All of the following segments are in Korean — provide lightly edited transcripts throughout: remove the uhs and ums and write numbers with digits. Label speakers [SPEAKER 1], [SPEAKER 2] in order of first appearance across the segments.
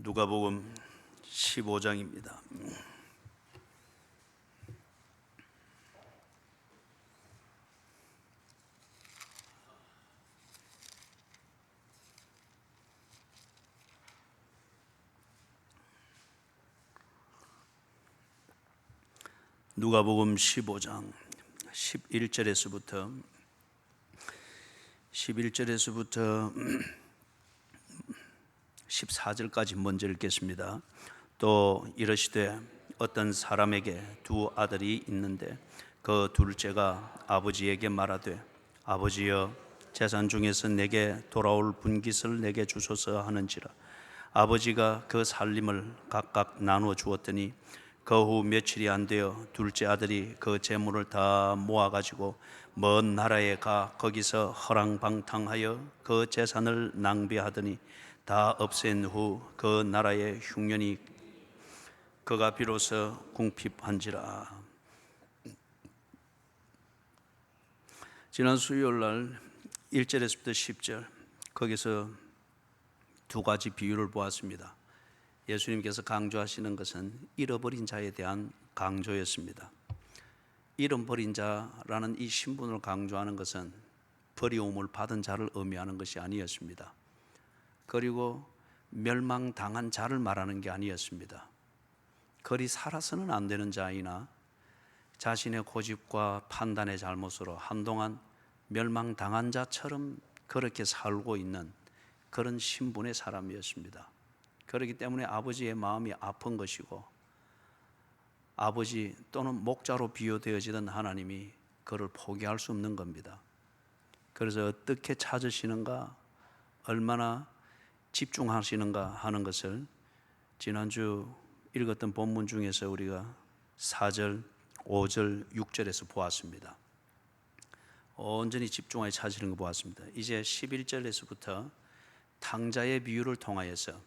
[SPEAKER 1] 누가복음 15장입니다. 누가복음 15장 11절에서부터 14절까지 먼저 읽겠습니다. 또 이르시되 어떤 사람에게 두 아들이 있는데 그 둘째가 아버지에게 말하되 아버지여 재산 중에서 내게 돌아올 분깃을 내게 주소서 하는지라. 아버지가 그 살림을 각각 나누어 주었더니 그 후 며칠이 안 되어 둘째 아들이 그 재물을 다 모아가지고 먼 나라에 가 거기서 허랑방탕하여 그 재산을 낭비하더니 다 없앤 후 그 나라의 흉년이 그가 비로소 궁핍한지라. 지난 수요일 날 1절에서부터 10절 거기서 두 가지 비유를 보았습니다. 예수님께서 강조하시는 것은 잃어버린 자에 대한 강조였습니다. 잃어버린 자라는 이 신분을 강조하는 것은 버리움을 받은 자를 의미하는 것이 아니었습니다. 그리고 멸망당한 자를 말하는 게 아니었습니다. 그리 살아서는 안 되는 자이나 자신의 고집과 판단의 잘못으로 한동안 멸망당한 자처럼 그렇게 살고 있는 그런 신분의 사람이었습니다. 그렇기 때문에 아버지의 마음이 아픈 것이고 아버지 또는 목자로 비유되어지던 하나님이 그를 포기할 수 없는 겁니다. 그래서 어떻게 찾으시는가, 얼마나 집중하시는가 하는 것을 지난주 읽었던 본문 중에서 우리가 4절, 5절, 6절에서 보았습니다. 온전히 집중하여 찾으시는 거 보았습니다. 이제 11절에서부터 탕자의 비유를 통하여서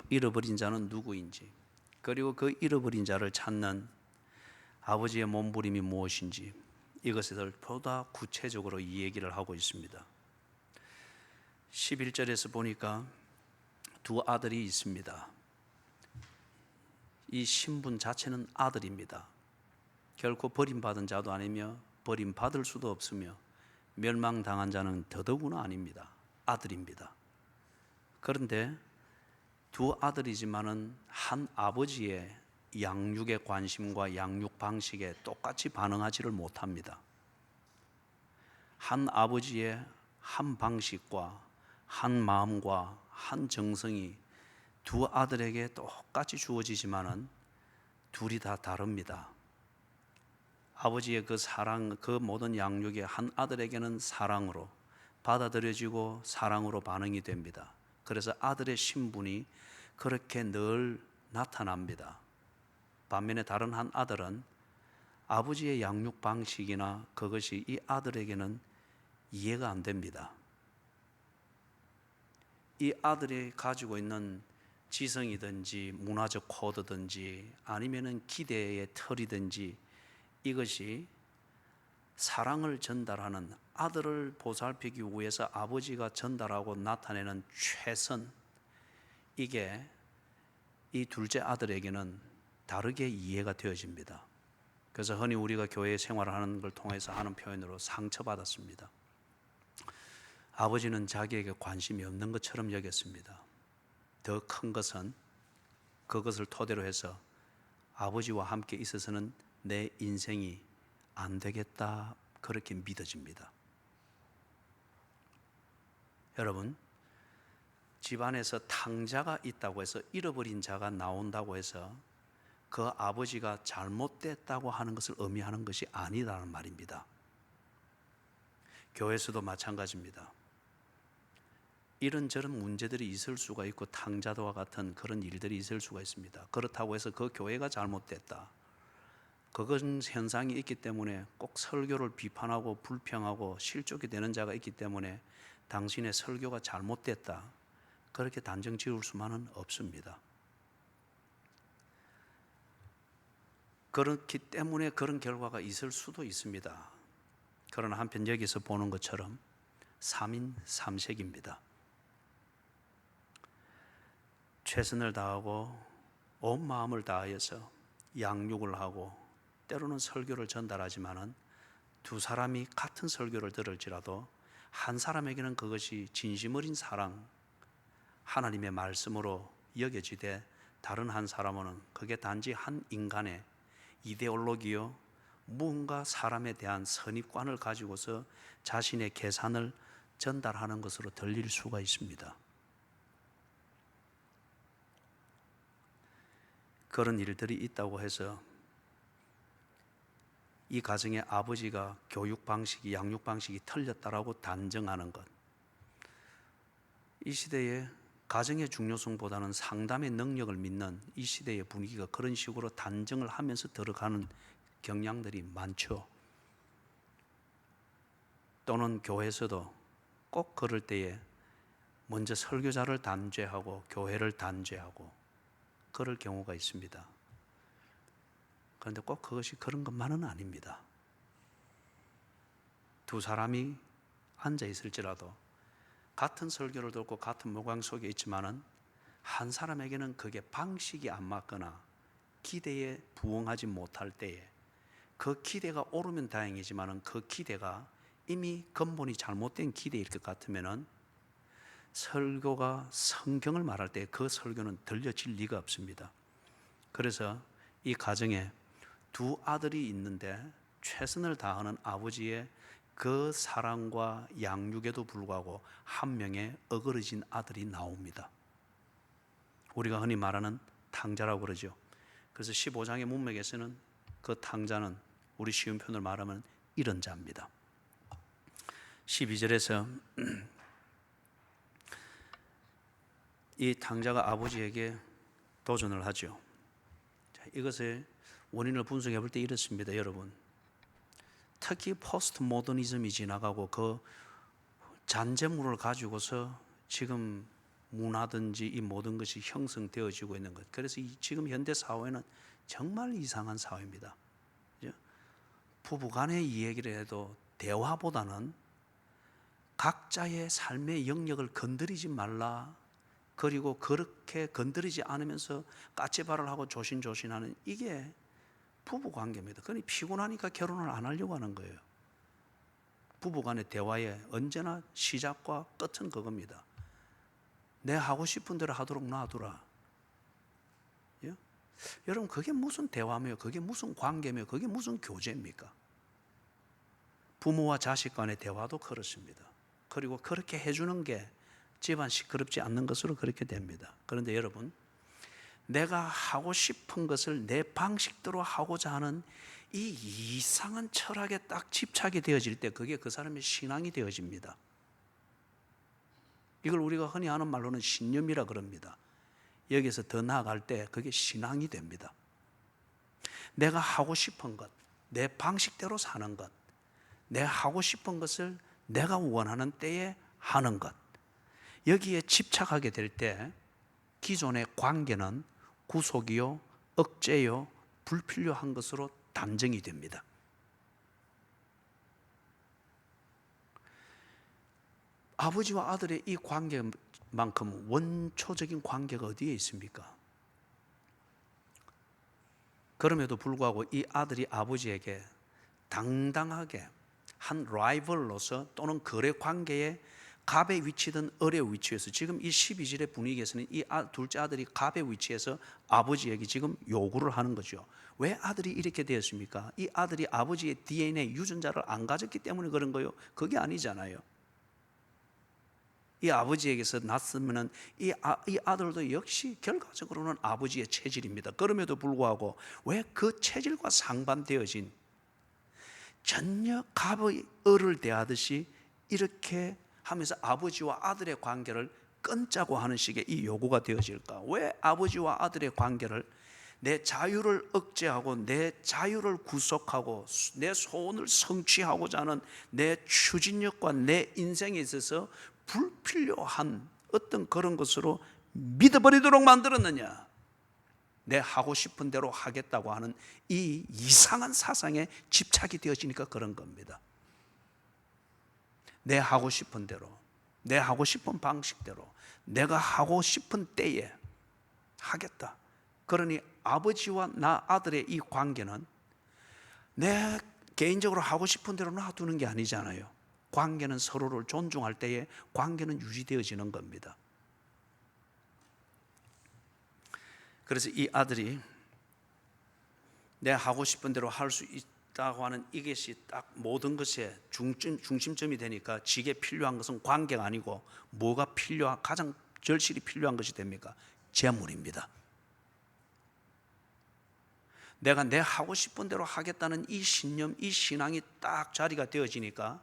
[SPEAKER 1] 잃어버린 자는 누구인지, 그리고 그 잃어버린 자를 찾는 아버지의 몸부림이 무엇인지 이것을 보다 구체적으로 이 얘기를 하고 있습니다. 11절에서 보니까 두 아들이 있습니다. 이 신분 자체는 아들입니다. 결코 버림받은 자도 아니며 버림받을 수도 없으며 멸망당한 자는 더더구나 아닙니다. 아들입니다. 그런데 두 아들이지만은 한 아버지의 양육의 관심과 양육 방식에 똑같이 반응하지를 못합니다. 한 아버지의 한 방식과 한 마음과 한 정성이 두 아들에게 똑같이 주어지지만은 둘이 다 다릅니다. 아버지의 그 사랑, 그 모든 양육이 한 아들에게는 사랑으로 받아들여지고 사랑으로 반응이 됩니다. 그래서 아들의 신분이 그렇게 늘 나타납니다. 반면에 다른 한 아들은 아버지의 양육 방식이나 그것이 이 아들에게는 이해가 안 됩니다. 이 아들이 가지고 있는 지성이든지 문화적 코드든지 아니면은 기대의 틀이든지 이것이 사랑을 전달하는, 아들을 보살피기 위해서 아버지가 전달하고 나타내는 최선, 이게 이 둘째 아들에게는 다르게 이해가 되어집니다. 그래서 흔히 우리가 교회 생활을 하는 걸 통해서 하는 표현으로 상처받았습니다. 아버지는 자기에게 관심이 없는 것처럼 여겼습니다. 더 큰 것은 그것을 토대로 해서 아버지와 함께 있어서는 내 인생이 안 되겠다, 그렇게 믿어집니다. 여러분, 집안에서 탕자가 있다고 해서 잃어버린 자가 나온다고 해서 그 아버지가 잘못됐다고 하는 것을 의미하는 것이 아니라는 말입니다. 교회에서도 마찬가지입니다. 이런저런 문제들이 있을 수가 있고 탕자도와 같은 그런 일들이 있을 수가 있습니다. 그렇다고 해서 그 교회가 잘못됐다, 그건 현상이 있기 때문에 꼭 설교를 비판하고 불평하고 실족이 되는 자가 있기 때문에 당신의 설교가 잘못됐다, 그렇게 단정 지을 수만은 없습니다. 그렇기 때문에 그런 결과가 있을 수도 있습니다. 그러나 한편 여기서 보는 것처럼 3인 3색입니다. 최선을 다하고 온 마음을 다하여서 양육을 하고 때로는 설교를 전달하지만은 두 사람이 같은 설교를 들을지라도 한 사람에게는 그것이 진심 어린 사랑, 하나님의 말씀으로 여겨지되 다른 한 사람은 그게 단지 한 인간의 이데올로기요, 무언가 사람에 대한 선입관을 가지고서 자신의 계산을 전달하는 것으로 들릴 수가 있습니다. 그런 일들이 있다고 해서 이 가정의 아버지가 교육 방식이, 양육 방식이 틀렸다라고 단정하는 것, 이 시대에 가정의 중요성보다는 상담의 능력을 믿는 이 시대의 분위기가 그런 식으로 단정을 하면서 들어가는 경향들이 많죠. 또는 교회에서도 꼭 그럴 때에 먼저 설교자를 단죄하고 교회를 단죄하고 그럴 경우가 있습니다. 그런데 꼭 그것이 그런 것만은 아닙니다. 두 사람이 앉아 있을지라도 같은 설교를 듣고 같은 모강 속에 있지만은 한 사람에게는 그게 방식이 안 맞거나 기대에 부응하지 못할 때에 그 기대가 오르면 다행이지만은 그 기대가 이미 근본이 잘못된 기대일 것 같으면은 설교가 성경을 말할 때 그 설교는 들려질 리가 없습니다. 그래서 이 가정에 두 아들이 있는데 최선을 다하는 아버지의 그 사랑과 양육에도 불구하고 한 명의 어그러진 아들이 나옵니다. 우리가 흔히 말하는 탕자라고 그러죠. 그래서 15장의 문맥에서는 그 탕자는 우리 쉬운 표현을 말하면 이런 자입니다. 12절에서 이 탕자가 아버지에게 도전을 하죠. 자, 이것의 원인을 분석해 볼 때 이렇습니다, 여러분. 특히 포스트 모더니즘이 지나가고 그 잔재물을 가지고서 지금 문화든지 이 모든 것이 형성되어지고 있는 것. 그래서 지금 현대 사회는 정말 이상한 사회입니다. 부부 간의 이야기를 해도 대화보다는 각자의 삶의 영역을 건드리지 말라. 그리고 그렇게 건드리지 않으면서 까치발을 하고 조신조신하는 이게 부부 관계입니다. 그러니 피곤하니까 결혼을 안 하려고 하는 거예요. 부부 간의 대화의 언제나 시작과 끝은 그겁니다. 내 하고 싶은 대로 하도록 놔두라. 예? 여러분, 그게 무슨 대화며, 그게 무슨 관계며, 그게 무슨 교제입니까? 부모와 자식 간의 대화도 그렇습니다. 그리고 그렇게 해주는 게 집안 시끄럽지 않는 것으로 그렇게 됩니다. 그런데 여러분, 내가 하고 싶은 것을 내 방식대로 하고자 하는 이 이상한 철학에 딱 집착이 되어질 때 그게 그 사람의 신앙이 되어집니다. 이걸 우리가 흔히 하는 말로는 신념이라 그럽니다. 여기서 더 나아갈 때 그게 신앙이 됩니다. 내가 하고 싶은 것, 내 방식대로 사는 것, 내 하고 싶은 것을 내가 원하는 때에 하는 것, 여기에 집착하게 될 때 기존의 관계는 구속이요, 억제요, 불필요한 것으로 단정이 됩니다. 아버지와 아들의 이 관계만큼 원초적인 관계가 어디에 있습니까? 그럼에도 불구하고 이 아들이 아버지에게 당당하게 한 라이벌로서 또는 거래 관계에 갑의 위치든 을의 위치에서 지금 이 12절의 분위기에서는 이 둘째 아들이 갑의 위치에서 아버지에게 지금 요구를 하는 거죠. 왜 아들이 이렇게 되었습니까? 이 아들이 아버지의 DNA 유전자를 안 가졌기 때문에 그런 거예요? 그게 아니잖아요. 이 아버지에게서 났으면 이 아들도 역시 결과적으로는 아버지의 체질입니다. 그럼에도 불구하고 왜 그 체질과 상반되어진 전혀 갑의 을을 대하듯이 이렇게 하면서 아버지와 아들의 관계를 끊자고 하는 식의 이 요구가 되어질까? 왜 아버지와 아들의 관계를 내 자유를 억제하고 내 자유를 구속하고 내 소원을 성취하고자 하는 내 추진력과 내 인생에 있어서 불필요한 어떤 그런 것으로 믿어버리도록 만들었느냐? 내 하고 싶은 대로 하겠다고 하는 이 이상한 사상에 집착이 되어지니까 그런 겁니다. 내 하고 싶은 대로, 내 하고 싶은 방식대로, 내가 하고 싶은 때에 하겠다. 그러니 아버지와 나 아들의 이 관계는 내 개인적으로 하고 싶은 대로 놔두는 게 아니잖아요. 관계는 서로를 존중할 때에 관계는 유지되어지는 겁니다. 그래서 이 아들이 내 하고 싶은 대로 할 수 있다고 하는 이것이 딱 모든 것의 중심점이 되니까 지게 필요한 것은 관계가 아니고 뭐가 가장 절실히 필요한 것이 됩니까? 재물입니다. 내가 내 하고 싶은 대로 하겠다는 이 신념, 이 신앙이 딱 자리가 되어지니까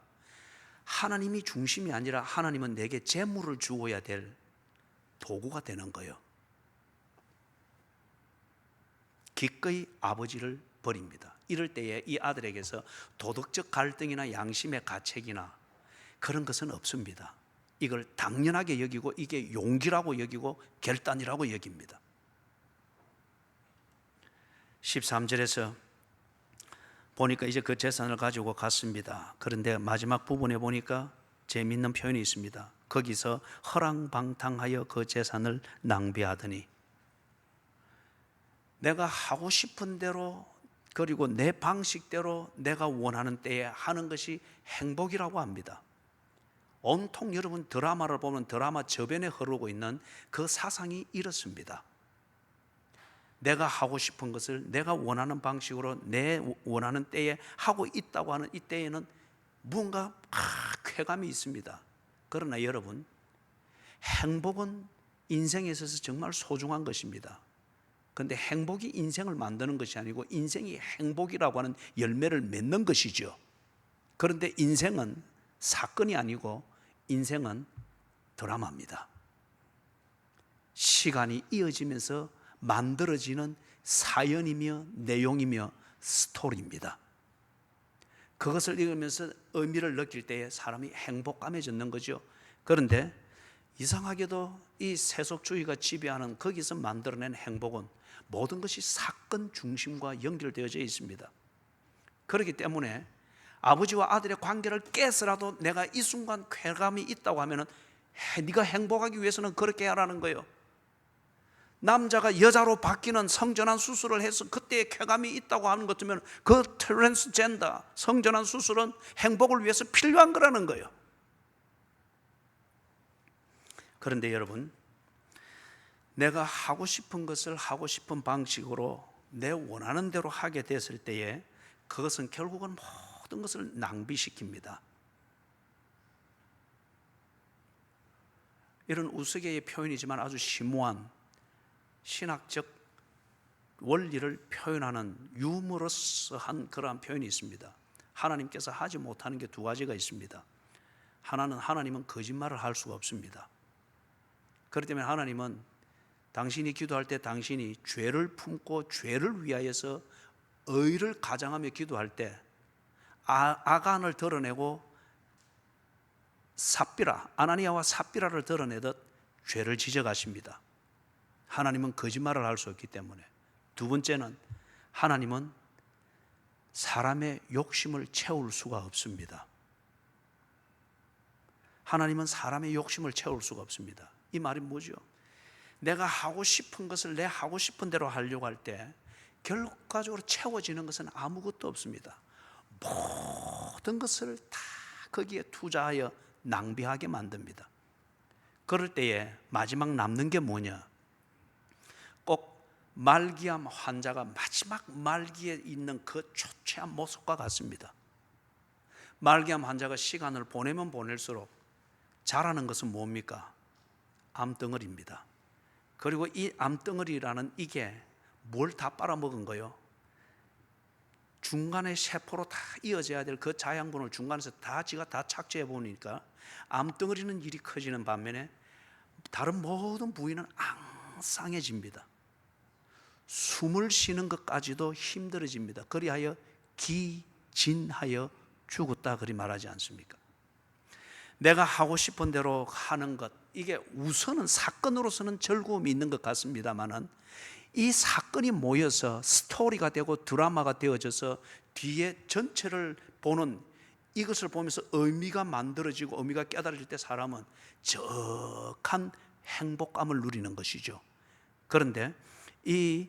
[SPEAKER 1] 하나님이 중심이 아니라 하나님은 내게 재물을 주어야 될 도구가 되는 거예요. 기꺼이 아버지를 버립니다. 이럴 때에 이 아들에게서 도덕적 갈등이나 양심의 가책이나 그런 것은 없습니다. 이걸 당연하게 여기고 이게 용기라고 여기고 결단이라고 여깁니다. 13절에서 보니까 이제 그 재산을 가지고 갔습니다. 그런데 마지막 부분에 보니까 재미있는 표현이 있습니다. 거기서 허랑방탕하여 그 재산을 낭비하더니, 내가 하고 싶은 대로 그리고 내 방식대로 내가 원하는 때에 하는 것이 행복이라고 합니다. 온통 여러분 드라마를 보면 드라마 저변에 흐르고 있는 그 사상이 이렇습니다. 내가 하고 싶은 것을 내가 원하는 방식으로 내 원하는 때에 하고 있다고 하는 이 때에는 뭔가 쾌감이 있습니다. 그러나 여러분, 행복은 인생에 있어서 정말 소중한 것입니다. 그런데 행복이 인생을 만드는 것이 아니고 인생이 행복이라고 하는 열매를 맺는 것이죠. 그런데 인생은 사건이 아니고 인생은 드라마입니다. 시간이 이어지면서 만들어지는 사연이며 내용이며 스토리입니다. 그것을 읽으면서 의미를 느낄 때에 사람이 행복감에 젖는 거죠. 그런데 이상하게도 이 세속주의가 지배하는 거기서 만들어낸 행복은 모든 것이 사건 중심과 연결되어져 있습니다. 그렇기 때문에 아버지와 아들의 관계를 깨서라도 내가 이 순간 쾌감이 있다고 하면 네가 행복하기 위해서는 그렇게 하라는 거예요. 남자가 여자로 바뀌는 성전환 수술을 해서 그때의 쾌감이 있다고 하는 것 같으면 그 트랜스젠더 성전환 수술은 행복을 위해서 필요한 거라는 거예요. 그런데 여러분, 내가 하고 싶은 것을 하고 싶은 방식으로 내 원하는 대로 하게 됐을 때에 그것은 결국은 모든 것을 낭비시킵니다. 이런 우스개의 표현이지만 아주 심오한 신학적 원리를 표현하는 유머러스한 그러한 표현이 있습니다. 하나님께서 하지 못하는 게 두 가지가 있습니다. 하나님은 거짓말을 할 수가 없습니다. 그렇기 때문에 하나님은 당신이 기도할 때 당신이 죄를 품고 죄를 위하여서 의를 가장하며 기도할 때 아간을 드러내고 아나니아와 삽비라를 드러내듯 죄를 지적하십니다. 하나님은 거짓말을 할 수 없기 때문에. 두 번째는 하나님은 사람의 욕심을 채울 수가 없습니다. 하나님은 사람의 욕심을 채울 수가 없습니다. 이 말이 뭐죠? 내가 하고 싶은 것을 내 하고 싶은 대로 하려고 할 때 결과적으로 채워지는 것은 아무것도 없습니다. 모든 것을 다 거기에 투자하여 낭비하게 만듭니다. 그럴 때에 마지막 남는 게 뭐냐? 꼭 말기암 환자가 마지막 말기에 있는 그 초췌한 모습과 같습니다. 말기암 환자가 시간을 보내면 보낼수록 자라는 것은 뭡니까? 암덩어리입니다. 그리고 이 암덩어리라는 이게 뭘 다 빨아먹은 거요? 중간에 세포로 다 이어져야 될 그 자양분을 중간에서 지가 다 착취해 보니까 암덩어리는 일이 커지는 반면에 다른 모든 부위는 앙상해집니다. 숨을 쉬는 것까지도 힘들어집니다. 그리하여 기진하여 죽었다 그리 말하지 않습니까? 내가 하고 싶은 대로 하는 것, 이게 우선은 사건으로서는 즐거움이 있는 것 같습니다만은 이 사건이 모여서 스토리가 되고 드라마가 되어져서 뒤에 전체를 보는 이것을 보면서 의미가 만들어지고 의미가 깨달아질 때 사람은 적한 행복감을 누리는 것이죠. 그런데 이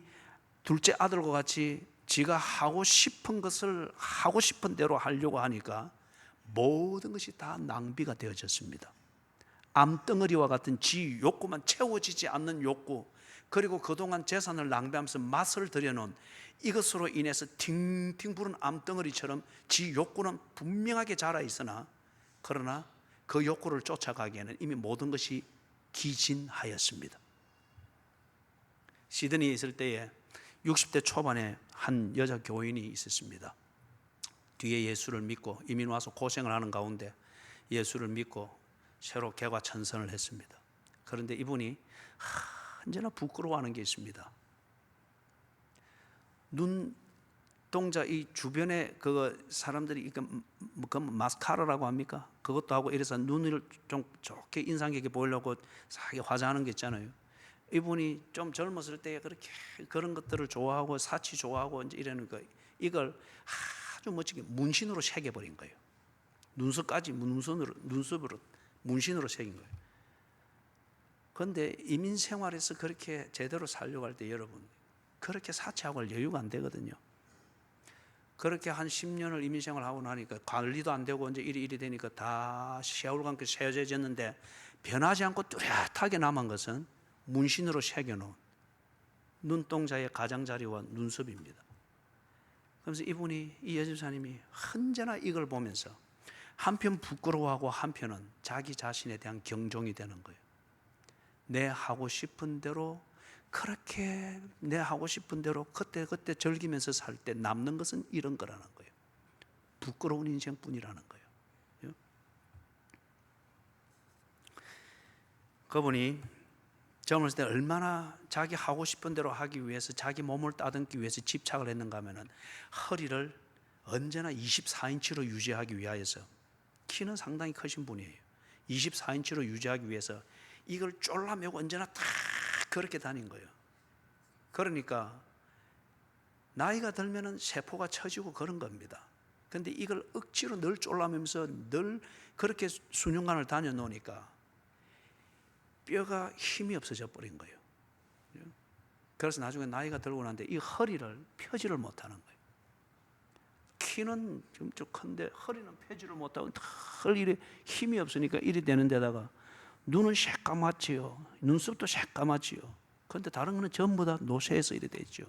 [SPEAKER 1] 둘째 아들과 같이 지가 하고 싶은 것을 하고 싶은 대로 하려고 하니까 모든 것이 다 낭비가 되어졌습니다. 암덩어리와 같은 지 욕구만 채워지지 않는 욕구, 그리고 그동안 재산을 낭비하면서 맛을 들여놓은 이것으로 인해서 팅팅 부른 암덩어리처럼 지 욕구는 분명하게 자라 있으나, 그러나 그 욕구를 쫓아가기에는 이미 모든 것이 기진하였습니다. 시드니에 있을 때에 60대 초반에 한 여자 교인이 있었습니다. 뒤에 예수를 믿고 이민 와서 고생을 하는 가운데 예수를 믿고 새로 개과천선을 했습니다. 그런데 이분이 언제나 부끄러워하는 게 있습니다. 눈동자 이 주변에 그 사람들이 그 마스카라라고 합니까? 그것도 하고 이래서 눈을 좀 좋게 인상 깊게 보이려고 싸게 화장하는 게 있잖아요. 이분이 좀 젊었을 때 그렇게 그런 것들을 좋아하고 사치 좋아하고 이제 이러는 거, 이걸 아주 멋지게 문신으로 새겨버린 거예요. 눈썹까지 눈썹으로 문신으로 새긴 거예요. 그런데 이민 생활에서 그렇게 제대로 살려고 할 때 여러분, 그렇게 사치하고 할 여유가 안 되거든요. 그렇게 한 10년을 이민 생활하고 나니까 관리도 안 되고 이제 일이 되니까 다 세월과 함께 세워졌는데 변하지 않고 뚜렷하게 남은 것은 문신으로 새겨놓은 눈동자의 가장자리와 눈썹입니다. 그래서 이분이, 이 여집사님이 언제나 이걸 보면서 한편 부끄러워하고 한편은 자기 자신에 대한 경종이 되는 거예요. 내 하고 싶은 대로, 그렇게 내 하고 싶은 대로 그때 즐기면서 살 때 남는 것은 이런 거라는 거예요. 부끄러운 인생뿐이라는 거예요. 그분이 젊었을 때 얼마나 자기 하고 싶은 대로 하기 위해서 자기 몸을 따듬기 위해서 집착을 했는가 하면은 허리를 언제나 24인치로 유지하기 위하여서, 키는 상당히 크신 분이에요. 24인치로 유지하기 위해서 이걸 쫄라매고 언제나 다 그렇게 다닌 거예요. 그러니까 나이가 들면은 세포가 처지고 그런 겁니다. 근데 이걸 억지로 늘 쫄라매면서 늘 그렇게 수년간을 다녀 놓으니까 뼈가 힘이 없어져 버린 거예요. 그래서 나중에 나이가 들고 나는데 이 허리를 펴지를 못하는 거예요. 키는 좀 큰데 허리는 펴지를 못하고 늘 이래 힘이 없으니까 이리 되는 데다가 눈은 새까맣지요. 눈썹도 새까맣지요. 그런데 다른 거는 전부 다 노쇠해서 이래 되죠.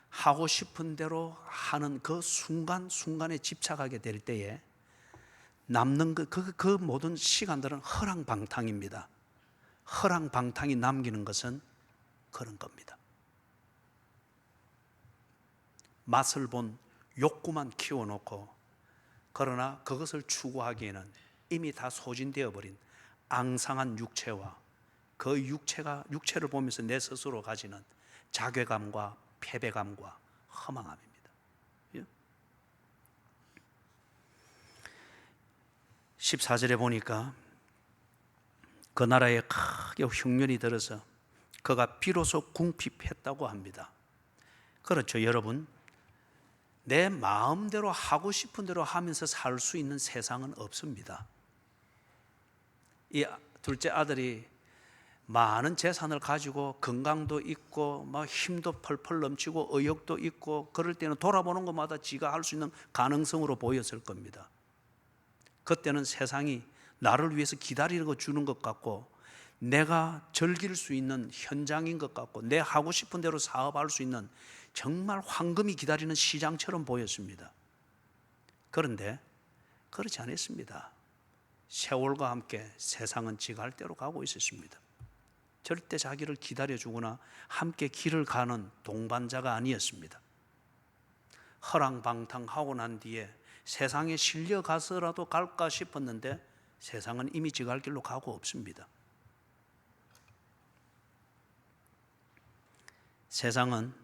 [SPEAKER 1] 하고 싶은 대로 하는 그 순간순간에 집착하게 될 때에 남는 그 모든 시간들은 허랑방탕입니다. 허랑방탕이 남기는 것은 그런 겁니다. 맛을 본 욕구만 키워놓고, 그러나 그것을 추구하기에는 이미 다 소진되어 버린 앙상한 육체와 그 육체를 보면서 내 스스로 가지는 자괴감과 패배감과 허망함입니다. 14절에 보니까 그 나라에 크게 흉년이 들어서 그가 비로소 궁핍했다고 합니다. 그렇죠, 여러분. 내 마음대로 하고 싶은 대로 하면서 살 수 있는 세상은 없습니다. 이 둘째 아들이 많은 재산을 가지고 건강도 있고 막 힘도 펄펄 넘치고 의욕도 있고 그럴 때는 돌아보는 것마다 지가 할 수 있는 가능성으로 보였을 겁니다. 그때는 세상이 나를 위해서 기다리고 주는 것 같고 내가 즐길 수 있는 현장인 것 같고 내 하고 싶은 대로 사업할 수 있는 정말 황금이 기다리는 시장처럼 보였습니다. 그런데 그렇지 않았습니다. 세월과 함께 세상은 지가 할 대로 가고 있었습니다. 절대 자기를 기다려주거나 함께 길을 가는 동반자가 아니었습니다. 허랑방탕하고 난 뒤에 세상에 실려가서라도 갈까 싶었는데 세상은 이미 지가 할 길로 가고 없습니다. 세상은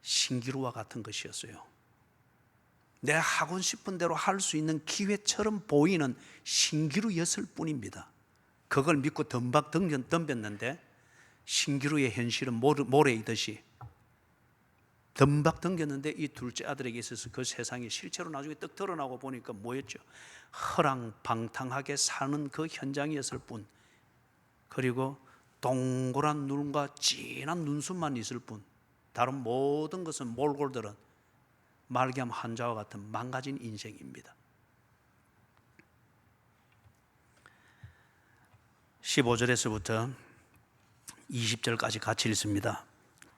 [SPEAKER 1] 신기루와 같은 것이었어요. 내가 하고 싶은 대로 할 수 있는 기회처럼 보이는 신기루였을 뿐입니다. 그걸 믿고 덤박 덤볐는데 신기루의 현실은 모래이듯이 덤박 덤겼는데 이 둘째 아들에게 있어서 그 세상이 실제로 나중에 떡 드러나고 보니까 뭐였죠? 허랑방탕하게 사는 그 현장이었을 뿐, 그리고 동그란 눈과 진한 눈썹만 있을 뿐 다른 모든 것은 몰골들은 말기암 환자와 같은 망가진 인생입니다. 15절에서부터 20절까지 같이 읽습니다.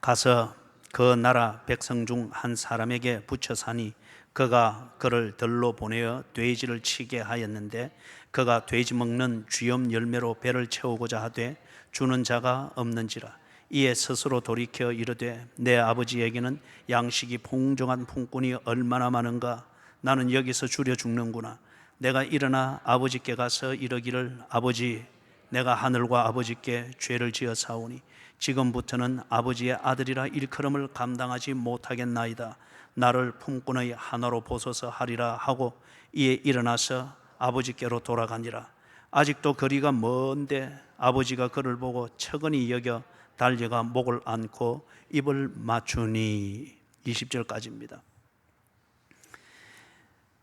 [SPEAKER 1] 가서 그 나라 백성 중 한 사람에게 붙여 사니 그가 그를 들로 보내어 돼지를 치게 하였는데 그가 돼지 먹는 쥐염 열매로 배를 채우고자 하되 주는 자가 없는지라. 이에 스스로 돌이켜 이르되 내 아버지에게는 양식이 풍성한 품꾼이 얼마나 많은가. 나는 여기서 줄여 죽는구나. 내가 일어나 아버지께 가서 이르기를 아버지, 내가 하늘과 아버지께 죄를 지어 사오니 지금부터는 아버지의 아들이라 일컬음을 감당하지 못하겠나이다. 나를 품꾼의 하나로 보소서 하리라 하고 이에 일어나서 아버지께로 돌아가니라. 아직도 거리가 먼데 아버지가 그를 보고 측은히 여겨 달려가 목을 안고 입을 맞추니. 20절까지입니다.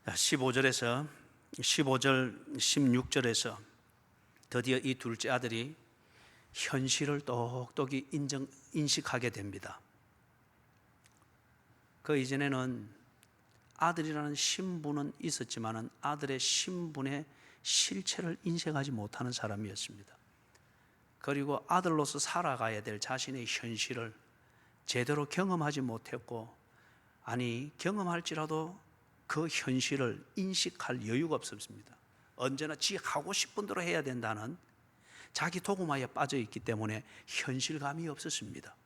[SPEAKER 1] 15절 16절에서 드디어 이 둘째 아들이 현실을 똑똑히 인식하게 됩니다. 그 이전에는 아들이라는 신분은 있었지만 아들의 신분의 실체를 인식하지 못하는 사람이었습니다. 그리고 아들로서 살아가야 될 자신의 현실을 제대로 경험하지 못했고, 아니 경험할지라도 그 현실을 인식할 여유가 없었습니다. 언제나 지 하고 싶은 대로 해야 된다는 자기 도구마에 빠져 있기 때문에 현실감이 없었습니다.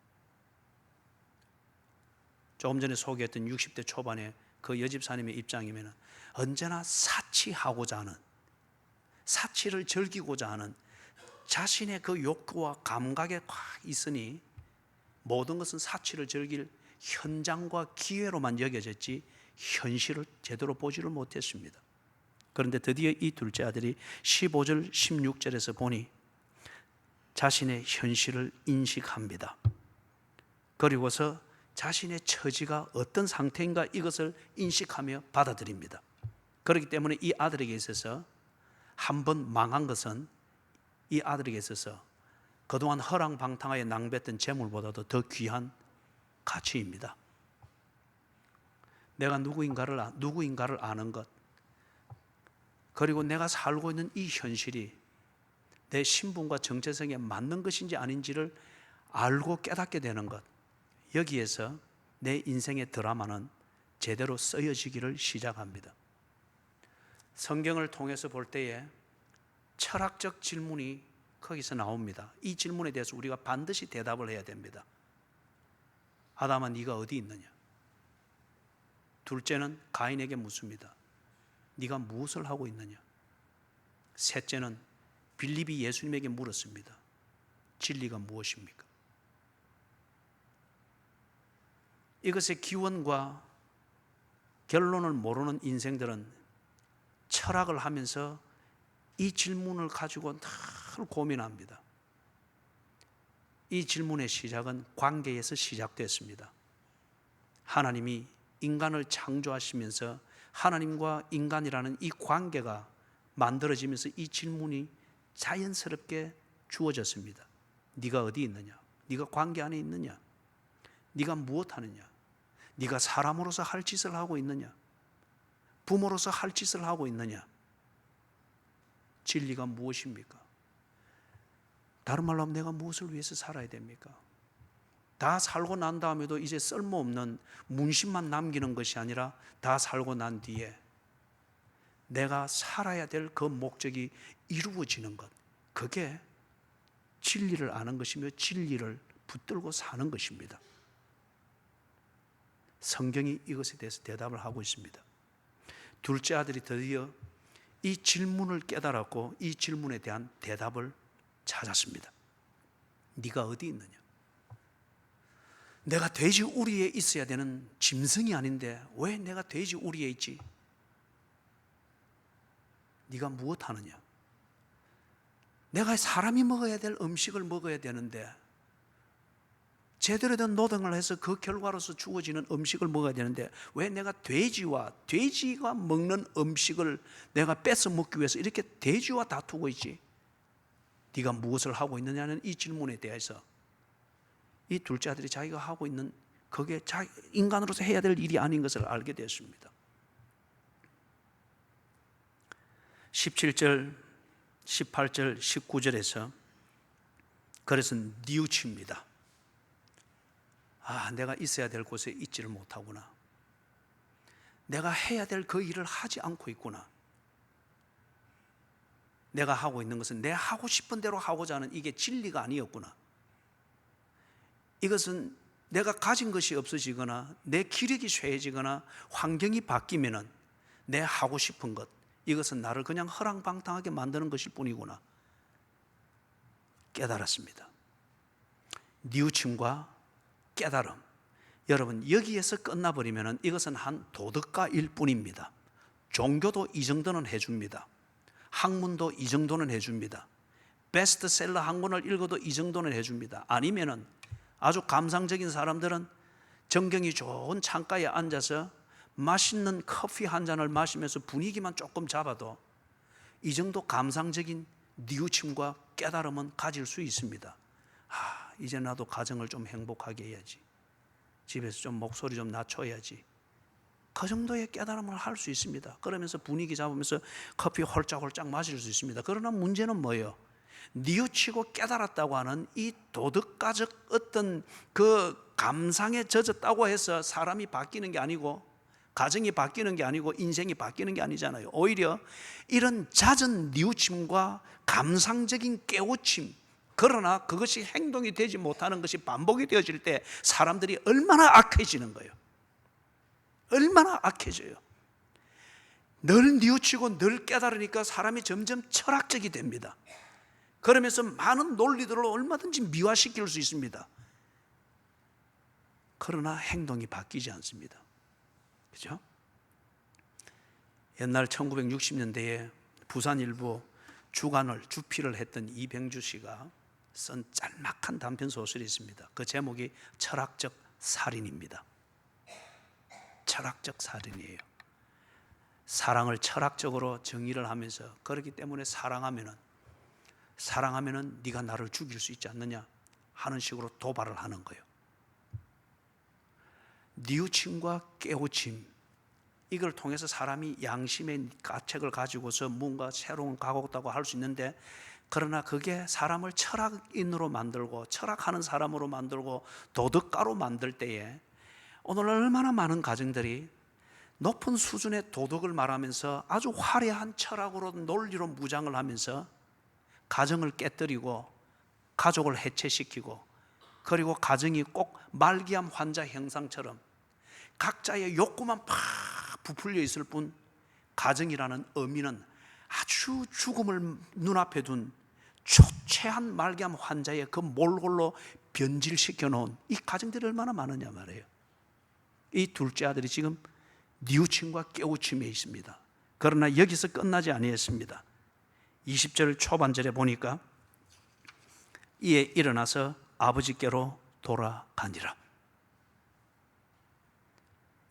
[SPEAKER 1] 조금 전에 소개했던 60대 초반의 그 여집사님의 입장이면 언제나 사치하고자 하는, 사치를 즐기고자 하는 자신의 그 욕구와 감각에 꽉 있으니 모든 것은 사치를 즐길 현장과 기회로만 여겨졌지 현실을 제대로 보지를 못했습니다. 그런데 드디어 이 둘째 아들이 15절 16절에서 보니 자신의 현실을 인식합니다. 그리고서 자신의 처지가 어떤 상태인가 이것을 인식하며 받아들입니다. 그렇기 때문에 이 아들에게 있어서 한번 망한 것은 이 아들에게 있어서 그동안 허랑방탕하게 낭비했던 재물보다도 더 귀한 가치입니다. 내가 누구인가를 아는 것, 그리고 내가 살고 있는 이 현실이 내 신분과 정체성에 맞는 것인지 아닌지를 알고 깨닫게 되는 것, 여기에서 내 인생의 드라마는 제대로 쓰여지기를 시작합니다. 성경을 통해서 볼 때에 철학적 질문이 거기서 나옵니다. 이 질문에 대해서 우리가 반드시 대답을 해야 됩니다. 아담아, 네가 어디 있느냐? 둘째는 가인에게 묻습니다. 네가 무엇을 하고 있느냐? 셋째는 빌립이 예수님에게 물었습니다. 진리가 무엇입니까? 이것의 기원과 결론을 모르는 인생들은 철학을 하면서 이 질문을 가지고 늘 고민합니다. 이 질문의 시작은 관계에서 시작됐습니다. 하나님이 인간을 창조하시면서 하나님과 인간이라는 이 관계가 만들어지면서 이 질문이 자연스럽게 주어졌습니다. 네가 어디 있느냐? 네가 관계 안에 있느냐? 네가 무엇 하느냐? 네가 사람으로서 할 짓을 하고 있느냐? 부모로서 할 짓을 하고 있느냐? 진리가 무엇입니까? 다른 말로 하면 내가 무엇을 위해서 살아야 됩니까? 다 살고 난 다음에도 이제 쓸모없는 문신만 남기는 것이 아니라 다 살고 난 뒤에 내가 살아야 될 그 목적이 이루어지는 것, 그게 진리를 아는 것이며 진리를 붙들고 사는 것입니다. 성경이 이것에 대해서 대답을 하고 있습니다. 둘째 아들이 드디어 이 질문을 깨달았고 이 질문에 대한 대답을 찾았습니다. 네가 어디 있느냐? 내가 돼지 우리에 있어야 되는 짐승이 아닌데 왜 내가 돼지 우리에 있지? 네가 무엇 하느냐? 내가 사람이 먹어야 될 음식을 먹어야 되는데 제대로 된 노동을 해서 그 결과로서 주어지는 음식을 먹어야 되는데 왜 내가 돼지가 먹는 음식을 내가 뺏어 먹기 위해서 이렇게 돼지와 다투고 있지? 네가 무엇을 하고 있느냐는 이 질문에 대해서 이 둘째 아들이 자기가 하고 있는 그게 인간으로서 해야 될 일이 아닌 것을 알게 되었습니다. 17절, 18절, 19절에서 그래서 뉘우칩니다. 내가 있어야 될 곳에 있지를 못하구나. 내가 해야 될 그 일을 하지 않고 있구나. 내가 하고 있는 것은 내 하고 싶은 대로 하고자 하는 이게 진리가 아니었구나. 이것은 내가 가진 것이 없어지거나 내 기력이 쇠해지거나 환경이 바뀌면은 내 하고 싶은 것, 이것은 나를 그냥 허랑방탕하게 만드는 것일 뿐이구나 깨달았습니다. 뉘우침과 깨달음, 여러분 여기에서 끝나버리면 이것은 한 도덕가일 뿐입니다. 종교도 이 정도는 해줍니다. 학문도 이 정도는 해줍니다. 베스트셀러 한 권을 읽어도 이 정도는 해줍니다. 아니면은 아주 감상적인 사람들은 정경이 좋은 창가에 앉아서 맛있는 커피 한 잔을 마시면서 분위기만 조금 잡아도 이 정도 감상적인 뉘우침과 깨달음은 가질 수 있습니다. 이제 나도 가정을 좀 행복하게 해야지, 집에서 좀 목소리 좀 낮춰야지, 그 정도의 깨달음을 할 수 있습니다. 그러면서 분위기 잡으면서 커피 홀짝홀짝 마실 수 있습니다. 그러나 문제는 뭐예요? 뉘우치고 깨달았다고 하는 이 도덕가적 어떤 그 감상에 젖었다고 해서 사람이 바뀌는 게 아니고, 가정이 바뀌는 게 아니고, 인생이 바뀌는 게 아니잖아요. 오히려 이런 잦은 뉘우침과 감상적인 깨우침, 그러나 그것이 행동이 되지 못하는 것이 반복이 되어질 때 사람들이 얼마나 악해지는 거예요. 얼마나 악해져요. 늘 뉘우치고 늘 깨달으니까 사람이 점점 철학적이 됩니다. 그러면서 많은 논리들을 얼마든지 미화시킬 수 있습니다. 그러나 행동이 바뀌지 않습니다. 그죠? 옛날 1960년대에 부산 일부 주필을 했던 이병주 씨가 쓴 짤막한 단편 소설이 있습니다. 그 제목이 철학적 살인입니다. 철학적 살인이에요. 사랑을 철학적으로 정의를 하면서, 그렇기 때문에 사랑하면은 네가 나를 죽일 수 있지 않느냐 하는 식으로 도발을 하는 거예요. 뉘우침과 깨우침, 이걸 통해서 사람이 양심의 가책을 가지고서 뭔가 새로운 각오다고 할 수 있는데, 그러나 그게 사람을 철학인으로 만들고 철학하는 사람으로 만들고 도덕가로 만들 때에 오늘 얼마나 많은 가정들이 높은 수준의 도덕을 말하면서 아주 화려한 철학으로 논리로 무장을 하면서 가정을 깨뜨리고 가족을 해체시키고, 그리고 가정이 꼭 말기암 환자 형상처럼 각자의 욕구만 팍 부풀려 있을 뿐, 가정이라는 의미는 아주 죽음을 눈앞에 둔 초췌한 말기암 환자의 그 몰골로 변질시켜 놓은 이 가정들이 얼마나 많으냐 말이에요. 이 둘째 아들이 지금 뉘우침과 깨우침에 있습니다. 그러나 여기서 끝나지 아니했습니다. 20절 초반절에 보니까 이에 일어나서 아버지께로 돌아가니라.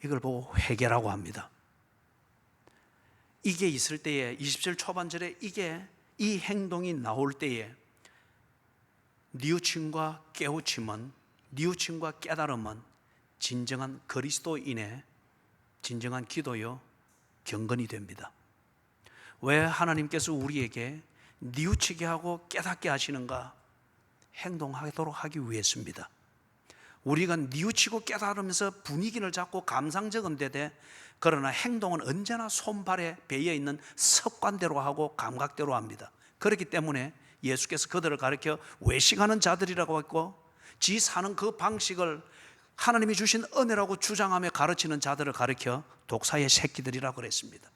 [SPEAKER 1] 이걸 보고 회개라고 합니다. 이게 있을 때에, 20절 초반절에 이 행동이 나올 때에 뉘우침과 깨우침은, 뉘우침과 깨달음은 진정한 그리스도인의 진정한 기도요 경건이 됩니다. 왜 하나님께서 우리에게 뉘우치게 하고 깨닫게 하시는가? 행동하도록 하기 위해서입니다. 우리가 뉘우치고 깨달으면서 분위기를 잡고 감상적은 되되, 그러나 행동은 언제나 손발에 배어있는 습관대로 하고 감각대로 합니다. 그렇기 때문에 예수께서 그들을 가르쳐 외식하는 자들이라고 했고, 지 사는 그 방식을 하나님이 주신 은혜라고 주장하며 가르치는 자들을 가르쳐 독사의 새끼들이라고 그랬습니다.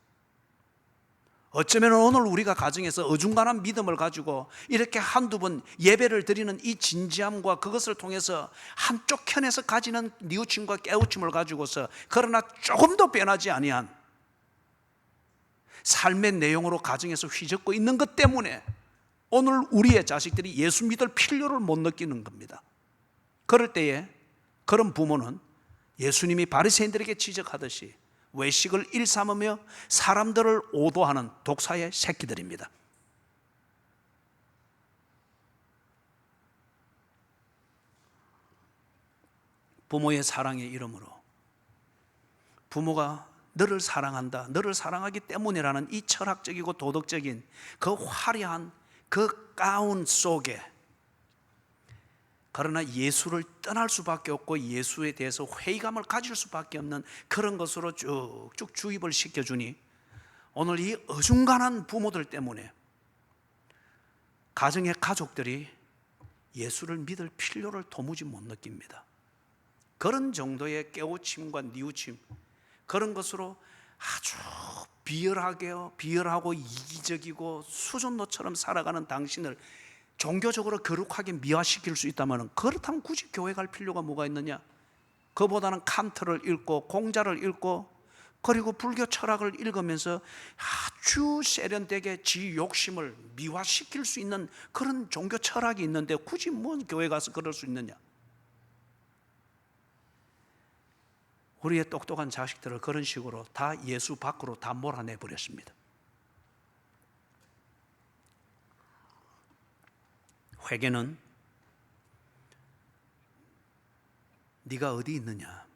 [SPEAKER 1] 어쩌면 오늘 우리가 가정에서 어중간한 믿음을 가지고 이렇게 한두 번 예배를 드리는 이 진지함과 그것을 통해서 한쪽 편에서 가지는 뉘우침과 깨우침을 가지고서, 그러나 조금도 변하지 아니한 삶의 내용으로 가정에서 휘젓고 있는 것 때문에 오늘 우리의 자식들이 예수 믿을 필요를 못 느끼는 겁니다. 그럴 때에 그런 부모는 예수님이 바리새인들에게 지적하듯이 외식을 일삼으며 사람들을 오도하는 독사의 새끼들입니다. 부모의 사랑의 이름으로, 부모가 너를 사랑한다, 너를 사랑하기 때문이라는 이 철학적이고 도덕적인 그 화려한 그 가운 속에, 그러나 예수를 떠날 수밖에 없고 예수에 대해서 회의감을 가질 수밖에 없는 그런 것으로 쭉쭉 주입을 시켜주니, 오늘 이 어중간한 부모들 때문에 가정의 가족들이 예수를 믿을 필요를 도무지 못 느낍니다. 그런 정도의 깨우침과 뉘우침, 그런 것으로 아주 비열하고 이기적이고 수준노처럼 살아가는 당신을 종교적으로 거룩하게 미화시킬 수 있다면, 그렇다면 굳이 교회 갈 필요가 뭐가 있느냐? 그보다는 칸트를 읽고 공자를 읽고 그리고 불교 철학을 읽으면서 아주 세련되게 지 욕심을 미화시킬 수 있는 그런 종교 철학이 있는데 굳이 뭔 교회 가서 그럴 수 있느냐? 우리의 똑똑한 자식들을 그런 식으로 다 예수 밖으로 다 몰아내 버렸습니다. 회개는 네가 어디 있느냐,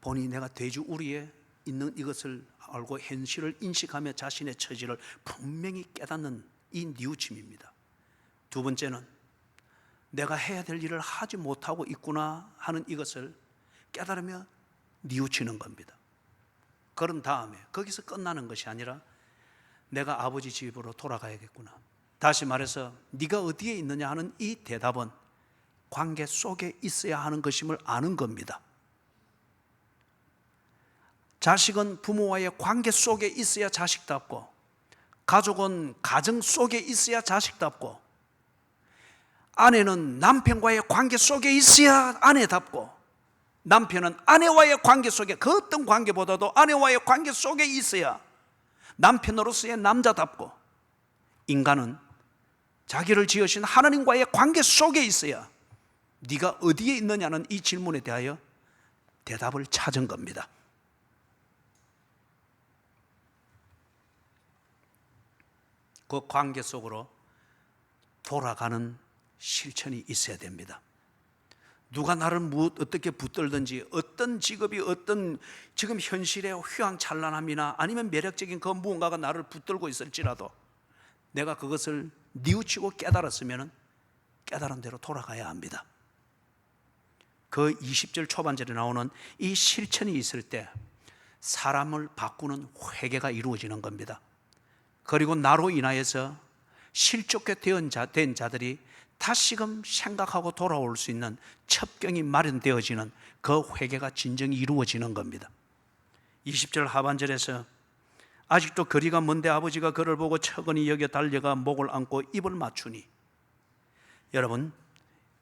[SPEAKER 1] 본이 내가 돼지우리에 있는 이것을 알고 현실을 인식하며 자신의 처지를 분명히 깨닫는 이 뉘우침입니다. 두 번째는 내가 해야 될 일을 하지 못하고 있구나 하는 이것을 깨달으며 뉘우치는 겁니다. 그런 다음에 거기서 끝나는 것이 아니라 내가 아버지 집으로 돌아가야겠구나. 다시 말해서 네가 어디에 있느냐 하는 이 대답은 관계 속에 있어야 하는 것임을 아는 겁니다. 자식은 부모와의 관계 속에 있어야 자식답고, 가족은 가정 속에 있어야 자식답고, 아내는 남편과의 관계 속에 있어야 아내답고, 남편은 아내와의 관계 속에, 그 어떤 관계보다도 아내와의 관계 속에 있어야 남편으로서의 남자답고, 인간은 자기를 지으신 하나님과의 관계 속에 있어야 네가 어디에 있느냐는 이 질문에 대하여 대답을 찾은 겁니다. 그 관계 속으로 돌아가는 실천이 있어야 됩니다. 누가 나를 어떻게 붙들든지, 어떤 직업이 어떤 지금 현실의 휘황찬란함이나 아니면 매력적인 그 무언가가 나를 붙들고 있을지라도 내가 그것을 뉘우치고 깨달았으면 깨달은 대로 돌아가야 합니다. 그 20절 초반절에 나오는 이 실천이 있을 때 사람을 바꾸는 회개가 이루어지는 겁니다. 그리고 나로 인하여서 실족게 된 자들이 다시금 생각하고 돌아올 수 있는 첩경이 마련되어지는 그 회개가 진정이 이루어지는 겁니다. 20절 하반절에서 아직도 거리가 먼데 아버지가 그를 보고 척은히 여겨 달려가 목을 안고 입을 맞추니, 여러분,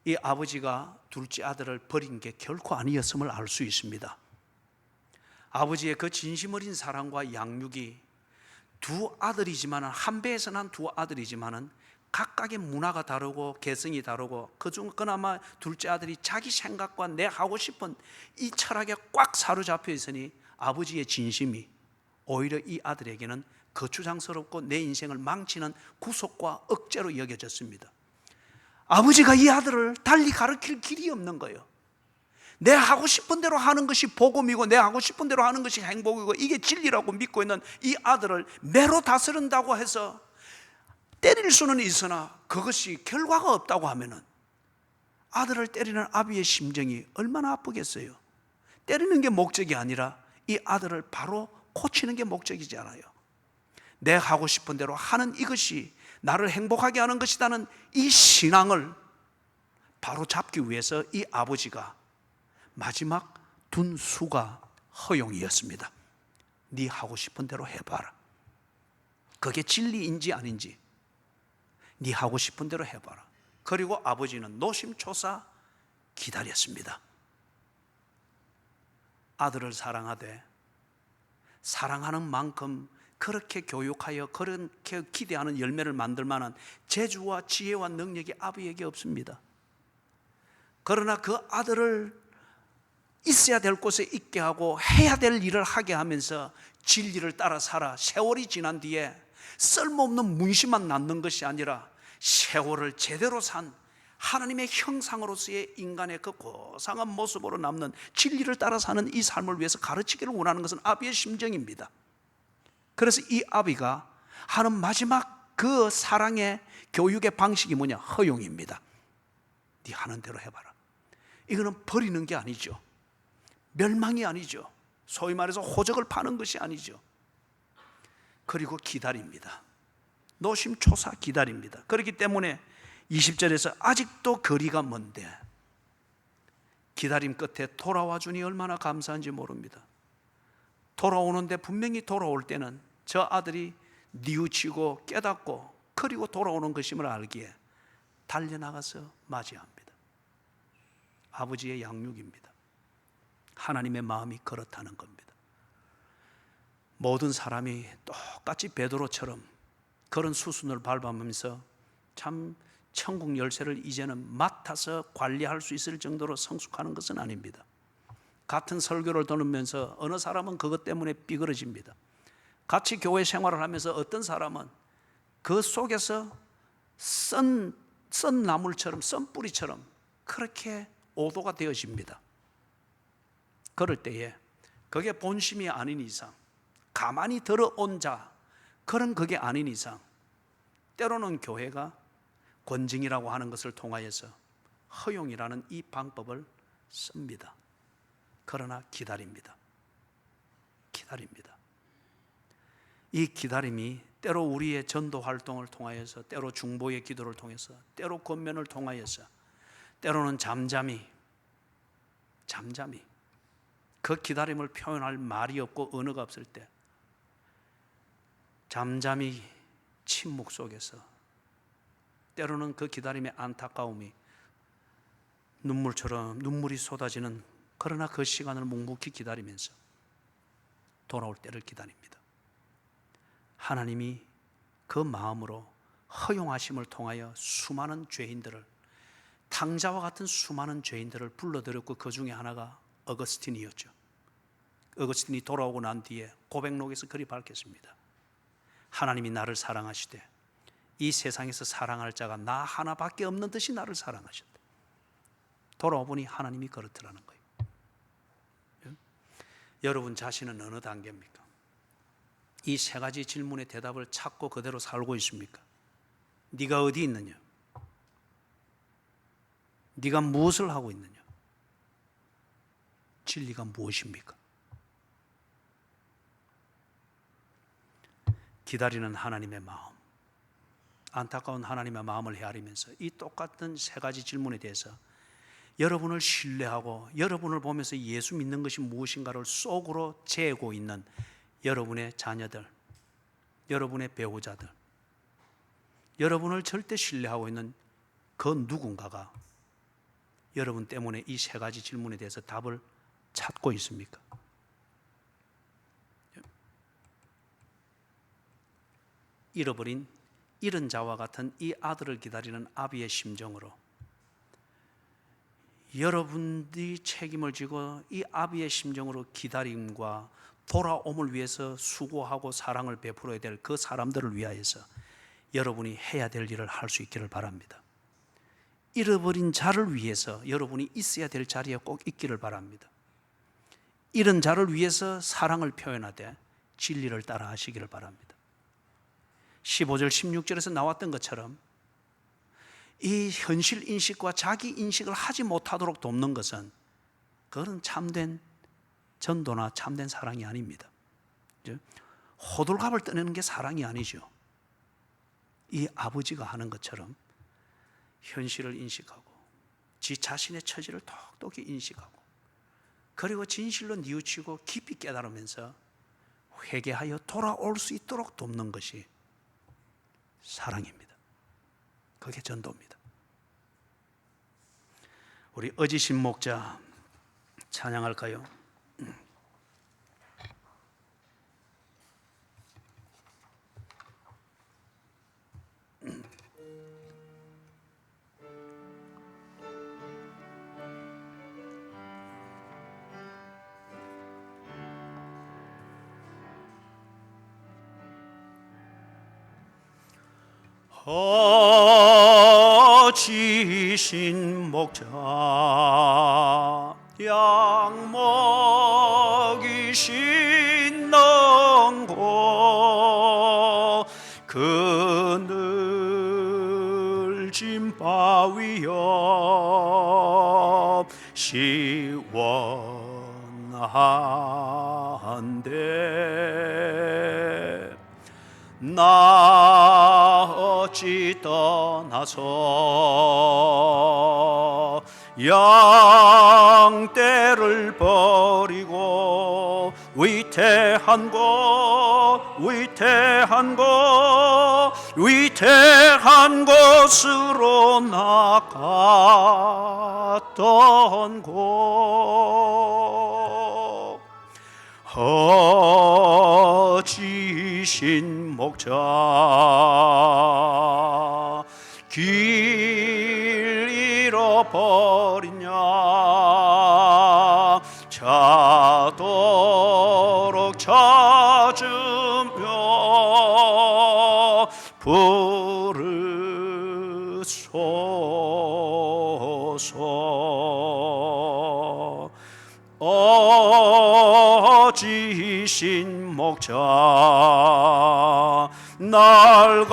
[SPEAKER 1] 이 아버지가 둘째 아들을 버린 게 결코 아니었음을 알 수 있습니다. 아버지의 그 진심 어린 사랑과 양육이 두 아들이지만, 한 배에서 난 두 아들이지만 각각의 문화가 다르고 개성이 다르고, 그중 그나마 둘째 아들이 자기 생각과 내 하고 싶은 이 철학에 꽉 사로잡혀 있으니 아버지의 진심이 오히려 이 아들에게는 거추장스럽고 내 인생을 망치는 구속과 억제로 여겨졌습니다. 아버지가 이 아들을 달리 가르칠 길이 없는 거예요. 내 하고 싶은 대로 하는 것이 복음이고 내 하고 싶은 대로 하는 것이 행복이고 이게 진리라고 믿고 있는 이 아들을 매로 다스린다고 해서 때릴 수는 있으나 그것이 결과가 없다고 하면은 아들을 때리는 아비의 심정이 얼마나 아프겠어요. 때리는 게 목적이 아니라 이 아들을 바로 고치는 게 목적이잖아요. 내 하고 싶은 대로 하는 이것이 나를 행복하게 하는 것이라는 이 신앙을 바로 잡기 위해서 이 아버지가 마지막 둔 수가 허용이었습니다. 네 하고 싶은 대로 해봐라. 그게 진리인지 아닌지 네 하고 싶은 대로 해봐라. 그리고 아버지는 노심초사 기다렸습니다. 아들을 사랑하되 사랑하는 만큼 그렇게 교육하여 그렇게 기대하는 열매를 만들 만한 재주와 지혜와 능력이 아버지에게 없습니다. 그러나 그 아들을 있어야 될 곳에 있게 하고 해야 될 일을 하게 하면서 진리를 따라 살아 세월이 지난 뒤에 쓸모없는 문신만 남는 것이 아니라 세월을 제대로 산 하나님의 형상으로서의 인간의 그 고상한 모습으로 남는 진리를 따라 사는 이 삶을 위해서 가르치기를 원하는 것은 아비의 심정입니다. 그래서 이 아비가 하는 마지막 그 사랑의 교육의 방식이 뭐냐? 허용입니다. 네 하는 대로 해봐라. 이거는 버리는 게 아니죠. 멸망이 아니죠. 소위 말해서 호적을 파는 것이 아니죠. 그리고 기다립니다. 노심초사 기다립니다. 그렇기 때문에 20절에서 아직도 거리가 먼데 기다림 끝에 돌아와 주니 얼마나 감사한지 모릅니다. 돌아오는데 분명히 돌아올 때는 저 아들이 뉘우치고 깨닫고 그리고 돌아오는 것임을 알기에 달려나가서 맞이합니다. 아버지의 양육입니다. 하나님의 마음이 그렇다는 겁니다. 모든 사람이 똑같이 베드로처럼 그런 수순을 밟아가면서 참 천국 열쇠를 이제는 맡아서 관리할 수 있을 정도로 성숙하는 것은 아닙니다. 같은 설교를 들으면서 어느 사람은 그것 때문에 삐그러집니다. 같이 교회 생활을 하면서 어떤 사람은 그 속에서 썬 나물처럼, 썬 뿌리처럼 그렇게 오도가 되어집니다. 그럴 때에 그게 본심이 아닌 이상, 가만히 들어온 자, 그런 그게 아닌 이상 때로는 교회가 권징이라고 하는 것을 통하여서 허용이라는 이 방법을 씁니다. 그러나 기다립니다. 기다립니다. 이 기다림이 때로 우리의 전도 활동을 통하여서, 때로 중보의 기도를 통해서, 때로 권면을 통하여서, 때로는 잠잠히 그 기다림을 표현할 말이 없고 언어가 없을 때 잠잠히 침묵 속에서 때로는 그 기다림의 안타까움이 눈물이 쏟아지는, 그러나 그 시간을 묵묵히 기다리면서 돌아올 때를 기다립니다. 하나님이 그 마음으로 허용하심을 통하여 수많은 죄인들을, 탕자와 같은 수많은 죄인들을 불러들였고 그 중에 하나가 어거스틴이었죠. 어거스틴이 돌아오고 난 뒤에 고백록에서 그리 밝혔습니다. 하나님이 나를 사랑하시되 이 세상에서 사랑할 자가 나 하나밖에 없는 듯이 나를 사랑하셨다. 돌아오보니 하나님이 그렇더라는 거예요. 여러분 자신은 어느 단계입니까? 이 세 가지 질문의 대답을 찾고 그대로 살고 있습니까? 네가 어디 있느냐? 네가 무엇을 하고 있느냐? 진리가 무엇입니까? 기다리는 하나님의 마음, 안타까운 하나님의 마음을 헤아리면서 이 똑같은 세 가지 질문에 대해서 여러분을 신뢰하고 여러분을 보면서 예수 믿는 것이 무엇인가를 속으로 재고 있는 여러분의 자녀들, 여러분의 배우자들, 여러분을 절대 신뢰하고 있는 그 누군가가 여러분 때문에 이 세 가지 질문에 대해서 답을 찾고 있습니까? 잃어버린 잃은 자와 같은 이 아들을 기다리는 아비의 심정으로 여러분들이 책임을 지고 이 아비의 심정으로 기다림과 돌아옴을 위해서 수고하고 사랑을 베풀어야 될 그 사람들을 위하여서 여러분이 해야 될 일을 할 수 있기를 바랍니다. 잃어버린 자를 위해서 여러분이 있어야 될 자리에 꼭 있기를 바랍니다. 잃은 자를 위해서 사랑을 표현하되 진리를 따라 하시기를 바랍니다. 15절 16절에서 나왔던 것처럼 이 현실 인식과 자기 인식을 하지 못하도록 돕는 것은 그건 참된 전도나 참된 사랑이 아닙니다. 호들갑을 떠내는 게 사랑이 아니죠. 이 아버지가 하는 것처럼 현실을 인식하고 지 자신의 처지를 똑똑히 인식하고 그리고 진실로 뉘우치고 깊이 깨달으면서 회개하여 돌아올 수 있도록 돕는 것이 사랑입니다. 그게 전도입니다. 우리 어지신 목자 찬양할까요? 어지신 지신 목자 양 먹이 씻는 곳 그늘진 바위여 시원한데 나 어찌 떠나서 양떼를 버리고 위태한 곳으로 나갔던 곳 허지신 목자 길 잃어버리냐 자도록 찾으며 부르소서 어지신 목자 날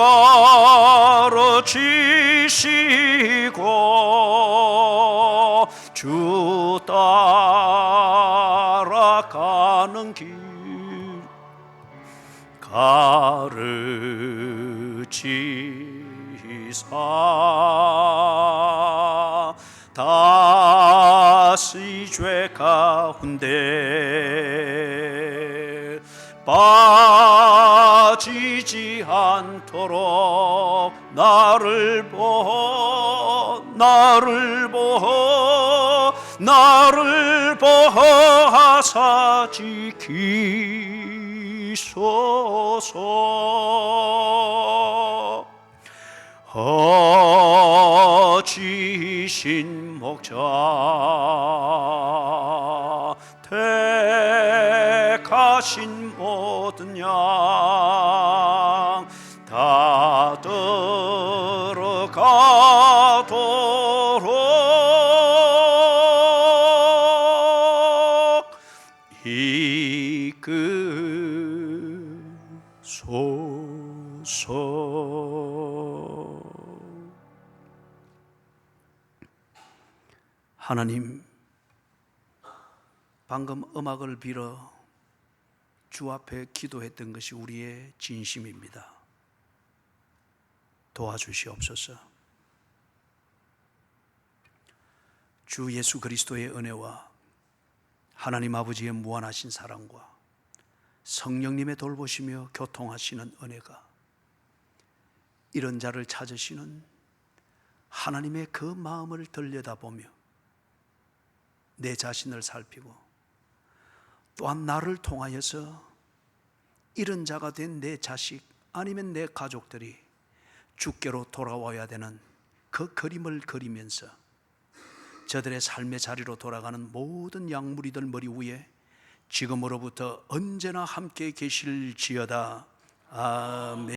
[SPEAKER 1] 가르치시고 주 따라가는 길 가르치사 다시 죄 가운데 빠지지 않도록 나를 보호하사 지키소서 허지신 목자 택하신 모든 양 다 들어가도록 이끄소서. 하나님, 방금 음악을 빌어 주 앞에 기도했던 것이 우리의 진심입니다. 도와주시옵소서. 주 예수 그리스도의 은혜와 하나님 아버지의 무한하신 사랑과 성령님의 돌보시며 교통하시는 은혜가 이런 자를 찾으시는 하나님의 그 마음을 들여다보며 내 자신을 살피고 또한 나를 통하여서 이런 자가 된 내 자식 아니면 내 가족들이 주께로 돌아와야 되는 그 그림을 그리면서 저들의 삶의 자리로 돌아가는 모든 양무리들 머리 위에 지금으로부터 언제나 함께 계실지어다. 아멘.